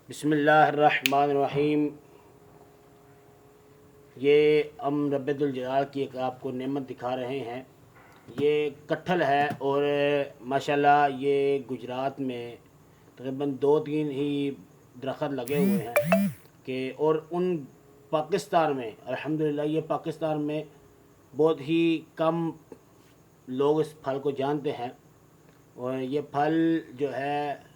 बिस्मिल्लाहिर्रहमानिर्रहीम। ये हम रब्बुल जलाल की एक आपको नेमत दिखा रहे हैं। ये कटहल है और माशाल्लाह ये गुजरात में तकरीबन 2-3 ही दरख्त लगे हुए हैं कि और उन पाकिस्तान में अल्हम्दुलिल्लाह ये पाकिस्तान में बहुत ही कम लोग इस फल को जानते हैं। और ये फल जो है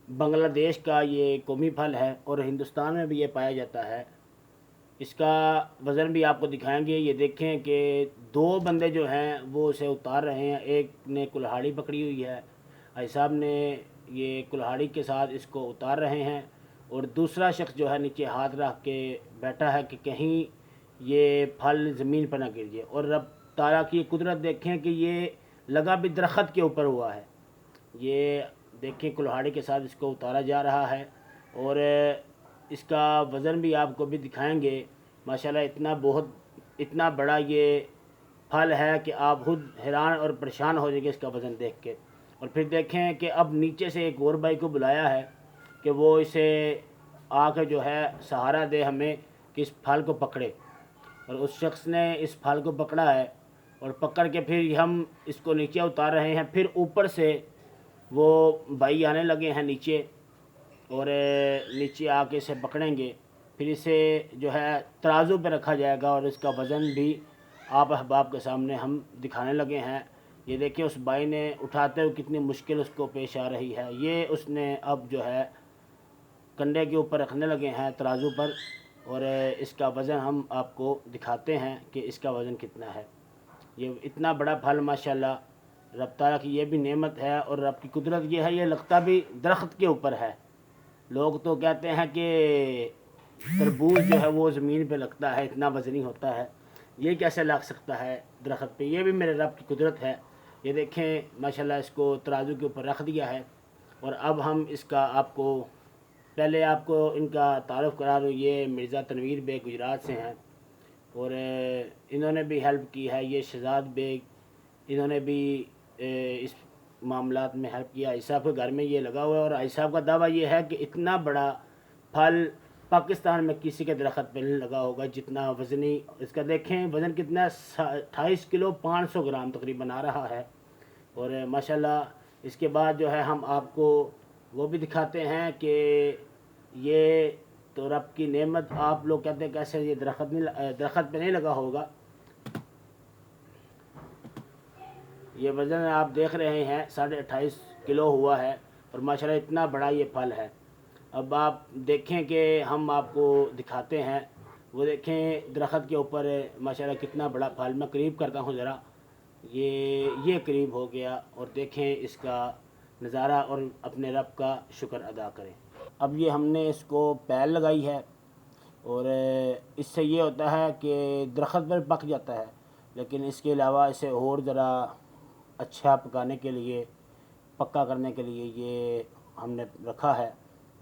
बांग्लादेश का ये कौमी फल है और हिंदुस्तान में भी ये पाया जाता है। इसका वज़न भी आपको दिखाएंगे। ये देखें कि दो बंदे जो हैं वो इसे उतार रहे हैं। एक ने कुल्हाड़ी पकड़ी हुई है, भाई साहब ने ये कुल्हाड़ी के साथ इसको उतार रहे हैं और दूसरा शख्स जो है नीचे हाथ रख के बैठा है कि कहीं ये फल ज़मीन पर ना गिर जाए। और रब ताला की कुदरत देखें कि ये लगा भी दरख्त के ऊपर हुआ है। ये देखें कुल्हाड़ी के साथ इसको उतारा जा रहा है और इसका वज़न भी आपको भी दिखाएंगे। माशाल्लाह इतना बड़ा ये फल है कि आप खुद हैरान और परेशान हो जाएंगे इसका वज़न देख के। और फिर देखें कि अब नीचे से एक और भाई को बुलाया है कि वो इसे आकर जो है सहारा दे हमें कि इस फल को पकड़े। और उस शख्स ने इस फल को पकड़ा है और पकड़ के फिर हम इसको नीचे उतार रहे हैं। फिर ऊपर से वो भाई आने लगे हैं नीचे और नीचे आके इसे पकड़ेंगे। फिर इसे जो है तराजू पे रखा जाएगा और इसका वज़न भी आप अहबाब के सामने हम दिखाने लगे हैं। ये देखिए उस भाई ने उठाते हुए कितनी मुश्किल उसको पेश आ रही है। ये उसने अब जो है कंधे के ऊपर रखने लगे हैं तराजू पर और इसका वज़न हम आपको दिखाते हैं कि इसका वज़न कितना है। ये इतना बड़ा फल माशाल्लाह रब ताला की ये भी नेमत है और रब की कुदरत ये है। ये लगता भी दरख्त के ऊपर है। लोग तो कहते हैं कि तरबूज जो है वो ज़मीन पे लगता है, इतना वज़नी होता है, ये कैसे लग सकता है दरख्त पे। ये भी मेरे रब की कुदरत है। ये देखें माशाल्लाह इसको तराजू के ऊपर रख दिया है। और अब हम इसका आपको पहले आपको इनका तारुफ़ करा दूँ। ये मिर्ज़ा तनवीर बेग गुजरात से हैं और इन्होंने भी हेल्प की है। ये शहजाद बेग इन्होंने भी इस मामलात में हेल्प किया। आई साहब के घर में ये लगा हुआ है और आई साहब का दावा ये है कि इतना बड़ा फल पाकिस्तान में किसी के दरख्त पे नहीं लगा होगा जितना वज़नी इसका। देखें वज़न कितना 28 किलो 500 ग्राम तकरीबन आ रहा है। और माशाल्लाह इसके बाद जो है हम आपको वो भी दिखाते हैं कि ये तो रब की नेमत। आप लोग कहते हैं कैसे ये दरख्त पे नहीं लगा होगा। ये वज़न आप देख रहे हैं 28.5 किलो हुआ है और माशाल्लाह इतना बड़ा ये फल है। अब आप देखें कि हम आपको दिखाते हैं। वो देखें दरख्त के ऊपर माशाल्लाह कितना बड़ा फल। मैं करीब करता हूँ ज़रा। ये करीब हो गया और देखें इसका नज़ारा और अपने रब का शुक्र अदा करें। अब ये हमने इसको पैल लगाई है और इससे ये होता है कि दरख्त पर पक जाता है, लेकिन इसके अलावा इसे और ज़रा अच्छा पकाने के लिए, पक्का करने के लिए ये हमने रखा है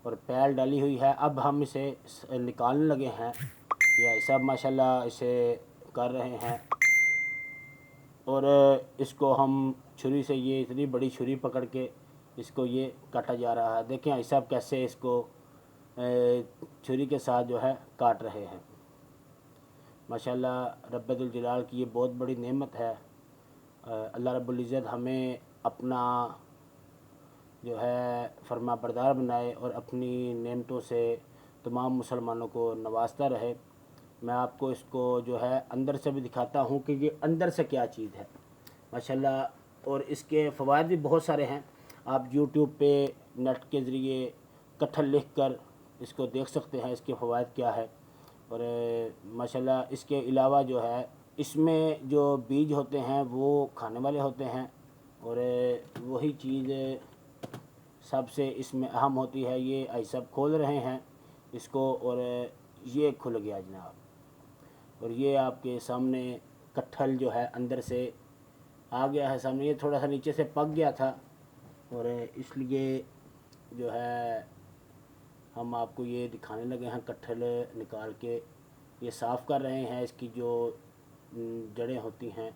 और पैल डाली हुई है। अब हम इसे निकालने लगे हैं। ये सब माशाल्लाह इसे कर रहे हैं और इसको हम छुरी से, ये इतनी बड़ी छुरी पकड़ के इसको ये काटा जा रहा है। देखें भाई साहब कैसे इसको छुरी के साथ जो है काट रहे हैं। माशाल्लाह रब्बुल जलाल की ये बहुत बड़ी नेमत है। अल्लाह रब्बुल इज़्ज़त हमें अपना जो है फरमा बरदार बनाए और अपनी नेमतों से तमाम मुसलमानों को नवाजता रहे। मैं आपको इसको जो है अंदर से भी दिखाता हूँ कि ये अंदर से क्या चीज़ है माशाल्लाह। और इसके फ़वाइद भी बहुत सारे हैं। आप यूट्यूब पे नेट के ज़रिए कटहल लिख कर इसको देख सकते हैं इसके फ़वाइद क्या है। और माशाल्लाह इसके अलावा जो है इसमें जो बीज होते हैं वो खाने वाले होते हैं और वही चीज़ सबसे इसमें अहम होती है। ये आई सब खोल रहे हैं इसको और ये खुल गया जनाब। और ये आपके सामने कटहल जो है अंदर से आ गया है सामने। ये थोड़ा सा नीचे से पक गया था और इसलिए जो है हम आपको ये दिखाने लगे हैं। कटहल निकाल के ये साफ़ कर रहे हैं। इसकी जो जड़ें होती हैं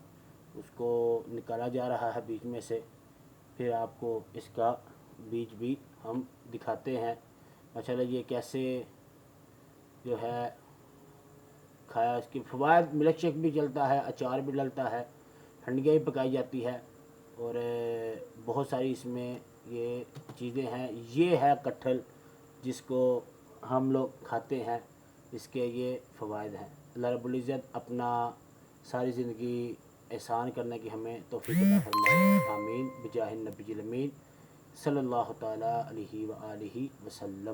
उसको निकाला जा रहा है बीच में से। फिर आपको इसका बीज भी हम दिखाते हैं। माशाल्लाह ये कैसे जो है खाया, इसकी फ़वाद, मिल्क शेक भी चलता है, अचार भी डलता है, ठंडियाँ भी पकाई जाती है और बहुत सारी इसमें ये चीज़ें हैं। ये है कटहल जिसको हम लोग खाते हैं, इसके ये फ़वाद हैं। अल्लाह रब्बुल इज़्ज़त अपना सारी ज़िंदगी एहसान करने की हमें तौफ़ीक़ अता फ़रमाए। आमीन बिजाहिन नबील अमीन सल्लल्लाहु तआला अलैहि व आलिहि वसल्लम।